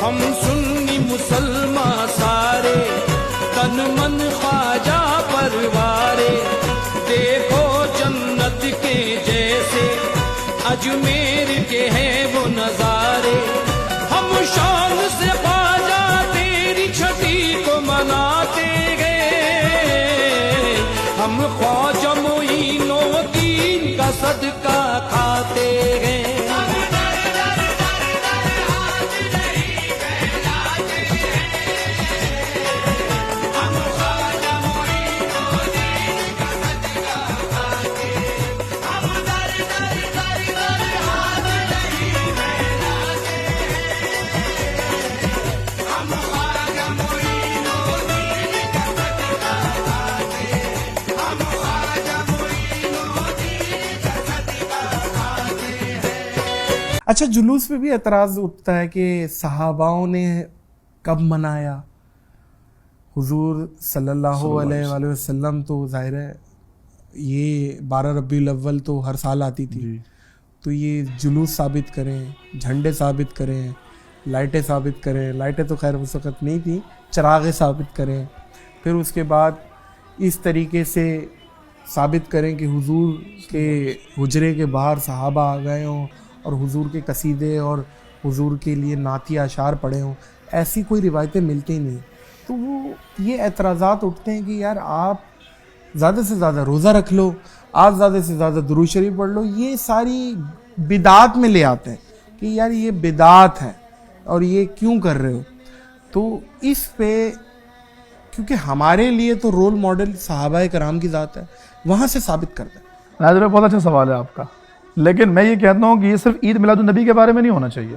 ہم سنی مسلمان سارے، تن من خواجہ پروارے، دیکھو جنت کے جیسے اجمیر کے ہیں وہ نظارے، ہم شان سے خواجہ تیری چھٹی کو مناتے گئے، ہم خواجہ معین الدین کا صدقہ کھاتے گئے۔ اچھا، جلوس پہ بھی اعتراض اٹھتا ہے کہ صحاباؤں نے کب منایا؟ حضور صلی اللہ علیہ وآلہ وسلم تو ظاہر ہے یہ 12 ربیع الاول تو ہر سال آتی تھی، تو یہ جلوس ثابت کریں، جھنڈے ثابت کریں، لائٹیں ثابت کریں، لائٹیں تو خیر اس وقت نہیں تھیں، چراغیں ثابت کریں، پھر اس کے بعد اس طریقے سے ثابت کریں کہ حضور کے حجرے کے باہر صحابہ آ گئے ہوں اور حضور کے قصیدے اور حضور کے لیے نعتی اشعار پڑھے ہوں، ایسی کوئی روایتیں ملتی ہی نہیں۔ تو وہ یہ اعتراضات اٹھتے ہیں کہ یار آپ زیادہ سے زیادہ روزہ رکھ لو، آپ زیادہ سے زیادہ درود شریف پڑھ لو، یہ ساری بدعات میں لے آتے ہیں کہ یار یہ بدعات ہے اور یہ کیوں کر رہے ہو۔ تو اس پہ کیونکہ ہمارے لیے تو رول ماڈل صحابہ کرام کی ذات ہے، وہاں سے ثابت کرتا ہے۔ ناظرین بہت اچھا سوال ہے آپ کا، لیکن میں یہ کہتا ہوں کہ یہ صرف عید میلاد النبی کے بارے میں نہیں ہونا چاہیے،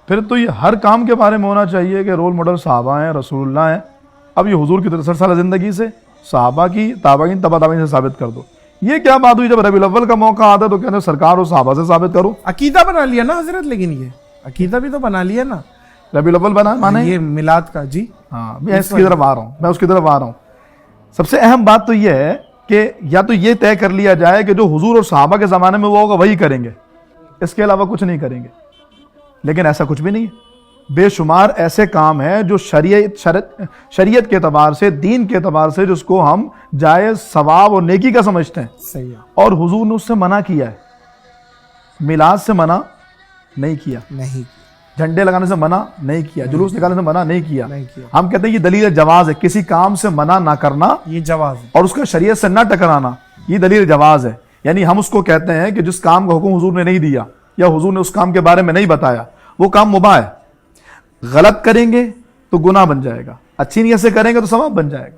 پھر تو یہ ہر کام کے بارے میں ہونا چاہیے کہ رول ماڈل صحابہ ہیں، رسول اللہ ہیں۔ اب یہ حضور کی 63 سالہ زندگی سے، صحابہ کی، تابعین، تبع تابعین سے ثابت کر دو۔ یہ کیا بات ہوئی جب ربیع الاول کا موقع آتا ہے تو کہتے ہیں سرکار اور صحابہ سے ثابت کرو۔ عقیدہ بنا لیا نا حضرت، لیکن یہ عقیدہ بھی تو بنا لیا نا، ربیع الاول بنا مانے یہ میلاد کا۔ جی ہاں، میں اس کی طرف آ رہا ہوں، سب سے اہم بات تو یہ ہے کہ یا تو یہ طے کر لیا جائے کہ جو حضور اور صحابہ کے زمانے میں وہ ہوگا وہی کریں گے، اس کے علاوہ کچھ نہیں کریں گے، لیکن ایسا کچھ بھی نہیں ہے۔ بے شمار ایسے کام ہیں جو شریعت کے اعتبار سے، دین کے اعتبار سے جس کو ہم جائز، ثواب اور نیکی کا سمجھتے ہیں، صحیح ہے، اور حضور نے اس سے منع کیا ہے۔ میلاد سے منع نہیں کیا، نہیں جھنڈے لگانے سے منع نہیں کیا، جلوس نکالنے سے منع نہیں کیا۔ نہیں کیا، ہم کہتے ہیں یہ دلیل جواز ہے، کسی کام سے منع نہ کرنا یہ جواز ہے، اور اس کا شریعت سے نہ ٹکرانا، یہ دلیل جواز ہے۔ یعنی ہم اس کو کہتے ہیں کہ جس کام کا حکم حضور نے نہیں دیا یا حضور نے اس کام کے بارے میں نہیں بتایا، وہ کام مباح ہے۔ غلط کریں گے تو گناہ بن جائے گا، اچھی نیت سے کریں گے تو ثواب بن جائے گا۔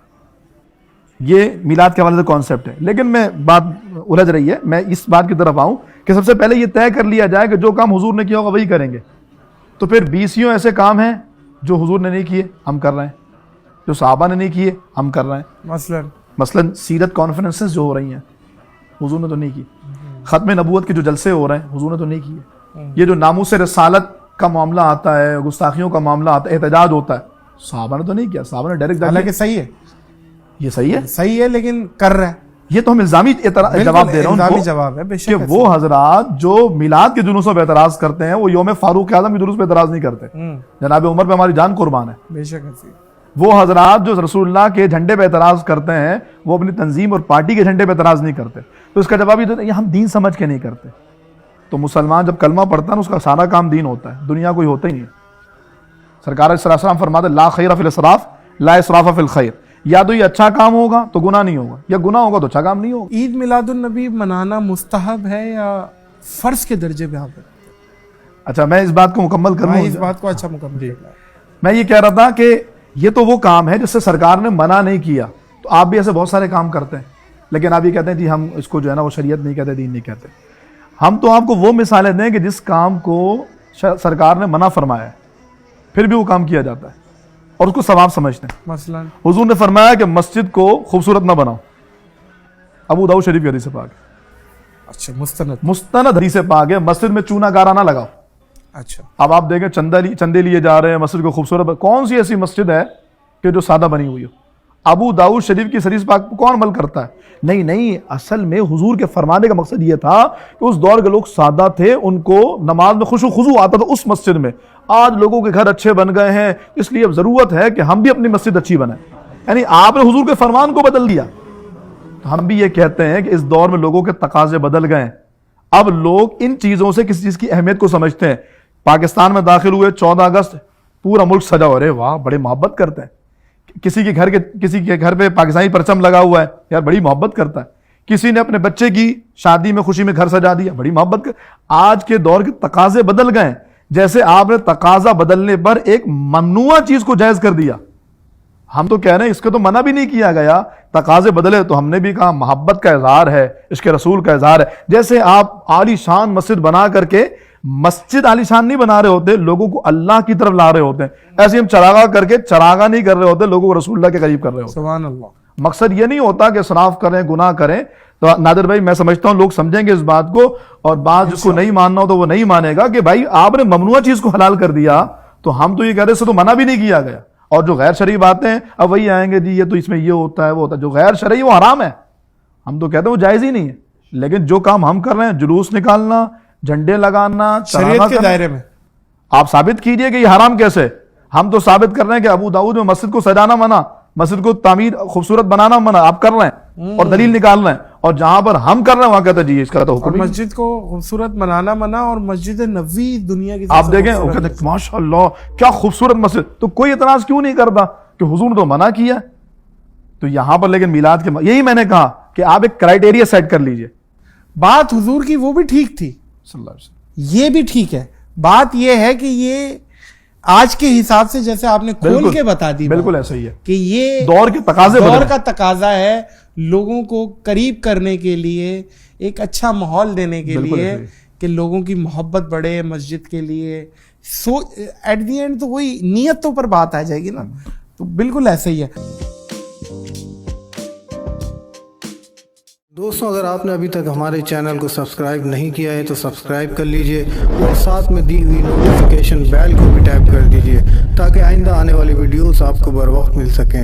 یہ میلاد کے حوالے سے کانسیپٹ ہے، لیکن میں بات الجھ رہی ہے، میں اس بات کی طرف آؤں کہ سب سے پہلے یہ طے کر لیا جائے کہ جو کام حضور نے کیا ہوگا وہی کریں گے، تو پھر 20 ایسے کام ہیں جو حضور نے نہیں کیے ہم کر رہے ہیں، جو صحابہ نے نہیں کیے ہم کر رہے ہیں۔ مثلا سیرت کانفرنسز جو ہو رہی ہیں حضور نے تو نہیں کی، ختم نبوت کے جو جلسے ہو رہے ہیں حضور نے تو نہیں کیے، یہ جو ناموس رسالت کا معاملہ آتا ہے، گستاخیوں کا معاملہ آتا ہے، احتجاج ہوتا ہے، صحابہ نے تو نہیں کیا، صحابہ نے ڈائریکٹ، حالانکہ صحیح ہے، یہ صحیح ہے، صحیح ہے، لیکن کر رہا ہے۔ یہ تو ہم الزامی جواب دے رہے ہیں ان کو جواب ہے کہ وہ حضرات جو میلاد کے جلوسوں پہ اعتراض کرتے ہیں وہ یوم فاروق اعظم کے جلوس پہ اعتراض نہیں کرتے، جناب عمر پہ ہماری جان قربان ہے۔ بے شک وہ حضرات جو رسول اللہ کے جھنڈے پہ اعتراض کرتے ہیں وہ اپنی تنظیم اور پارٹی کے جھنڈے پہ اعتراض نہیں کرتے، تو اس کا جواب یہ دیتے ہیں ہم دین سمجھ کے نہیں کرتے۔ تو مسلمان جب کلمہ پڑھتا ہے اس کا سارا کام دین ہوتا ہے، دنیا کوئی ہوتا ہی نہیں ہے۔ سرکار صلی اللہ علیہ وسلم فرماتے لا خیر فی الاسراف لا اسراف فی الخیر، یا تو یہ اچھا کام ہوگا تو گناہ نہیں ہوگا، یا گناہ ہوگا تو اچھا کام نہیں ہوگا۔ عید میلاد النبی منانا مستحب ہے یا فرض کے درجے پہ آپ؟ اچھا میں اس بات کو مکمل کر لوں، اس بات کو اچھا مکمل کرنا ہے۔ میں یہ کہہ رہا تھا کہ یہ تو وہ کام ہے جس سے سرکار نے منع نہیں کیا، تو آپ بھی ایسے بہت سارے کام کرتے ہیں، لیکن آپ یہ کہتے ہیں جی ہم اس کو جو ہے نا وہ شریعت نہیں کہتے، دین نہیں کہتے۔ ہم تو آپ کو وہ مثالیں دیں کہ جس کام کو سرکار نے منع فرمایا ہے پھر بھی وہ کام کیا جاتا ہے اور اس کو ثواب سمجھتے ہیں۔ مثلا حضور نے فرمایا کہ مسجد کو خوبصورت نہ بناؤ، ابو داؤد شریف کی حدیث پاک ہے۔ اچھا مستند حدیث پاک ہے، مسجد میں چونا گارا نہ لگاؤ۔ اچھا اب آپ دیکھیں چندے لیے جا رہے ہیں مسجد کو خوبصورت، کون سی ایسی مسجد ہے کہ جو سادہ بنی ہوئی ہو؟ ابو داؤد شریف کی حدیث پاک کو کون عمل کرتا ہے؟ نہیں، اصل میں حضور کے فرمانے کا مقصد یہ تھا کہ اس دور کے لوگ سادہ تھے، ان کو نماز میں خشوع خضوع آتا تھا اس مسجد میں. آج لوگوں کے گھر اچھے بن گئے ہیں، اس لیے اب ضرورت ہے کہ ہم بھی اپنی مسجد اچھی بنائیں. یعنی آپ نے حضور کے فرمان کو بدل دیا. تو ہم بھی یہ کہتے ہیں کہ اس دور میں لوگوں کے تقاضے بدل گئے ہیں. اب لوگ ان چیزوں سے کسی چیز کی اہمیت کو سمجھتے ہیں. پاکستان میں داخل ہوئے 14 اگست پورا ملک سجا ہو رہے، واہ بڑے محبت کرتے ہیں. کسی کے گھر پہ پاکستانی پرچم لگا ہوا ہے، یار بڑی محبت کرتا ہے. کسی نے اپنے بچے کی شادی میں خوشی میں گھر سجا دیا، بڑی محبت آج کے دور کے تقاضے بدل گئے. جیسے آپ نے تقاضا بدلنے پر ایک ممنوع چیز کو جائز کر دیا. ہم تو کہہ رہے ہیں اس کو تو منع بھی نہیں کیا گیا، تقاضے بدلے تو ہم نے بھی کہا محبت کا اظہار ہے، عشق رسول کا اظہار ہے. جیسے آپ عالی شان مسجد بنا کر کے مسجد عالی شان نہیں بنا رہے ہوتے، لوگوں کو اللہ کی طرف لا رہے ہوتے ہیں. ایسے ہم چراغاں کر کے چراغاں نہیں کر رہے ہوتے، لوگوں کو رسول اللہ کے قریب کر رہے ہوتے. سبحان اللہ. مقصد یہ نہیں ہوتا کہ اسراف کریں، گناہ کریں. تو نادر بھائی میں سمجھتا ہوں لوگ سمجھیں گے اس بات کو، اور بات جس کو نہیں ماننا ہو تو وہ نہیں مانے گا کہ بھائی آپ نے ممنوع چیز کو حلال کر دیا. تو ہم تو یہ کہہ رہے سے تو منع بھی نہیں کیا گیا. اور جو غیر شرعی باتیں ہیں اب وہی آئیں گے جی یہ تو اس میں یہ ہوتا ہے وہ ہوتا ہے. جو غیر شرعی وہ حرام ہے، ہم تو کہتے ہیں وہ جائز ہی نہیں ہے. لیکن جو کام ہم کر رہے ہیں، جلوس نکالنا، جھنڈے لگانا، شریعت کے دائرے میں آپ ثابت کیجئے کہ یہ حرام کیسے. ہم تو ثابت کر رہے ہیں کہ ابو داؤد میں مسجد کو سجانا منع، مسجد کو تعمیر خوبصورت بنانا منع، آپ کر رہے ہیں اور دلیل نکال رہے ہیں. اور جہاں پر ہم کر رہے ہیں وہاں کہتے ہیں جی اس کا تو حکم. مسجد کو خوبصورت بنانا منع، اور مسجد نبوی دنیا کی آپ دیکھیں وہ کہتے ہیں ماشاء اللہ کیا خوبصورت مسجد. تو کوئی اعتراض کیوں نہیں کرتا کہ حضور نے تو منع کیا. تو یہاں پر لیکن میلاد کے یہی میں نے کہا کہ آپ ایک کرائیٹیریا سیٹ کر لیجئے. بات حضور کی وہ بھی ٹھیک تھی، صلی اللہ علیہ وسلم، یہ بھی ٹھیک ہے. بات یہ ہے کہ یہ آج کے حساب سے جیسے آپ نے کھول کے بتا دی، بالکل ایسا ہی ہے کہ یہ دور کے تقاضے، دور کا تقاضا ہے لوگوں کو قریب کرنے کے لیے، ایک اچھا ماحول دینے کے لیے کہ لوگوں کی محبت بڑھے مسجد کے لیے. سو ایٹ دی اینڈ تو وہی نیتوں پر بات آ جائے گی نا. تو بالکل ایسا ہی ہے. دوستوں اگر آپ نے ابھی تک ہمارے چینل کو سبسکرائب نہیں کیا ہے تو سبسکرائب کر لیجئے اور ساتھ میں دی ہوئی نوٹیفیکیشن بیل کو بھی ٹیپ کر دیجئے تاکہ آئندہ آنے والی ویڈیوز آپ کو بر وقت مل سکیں.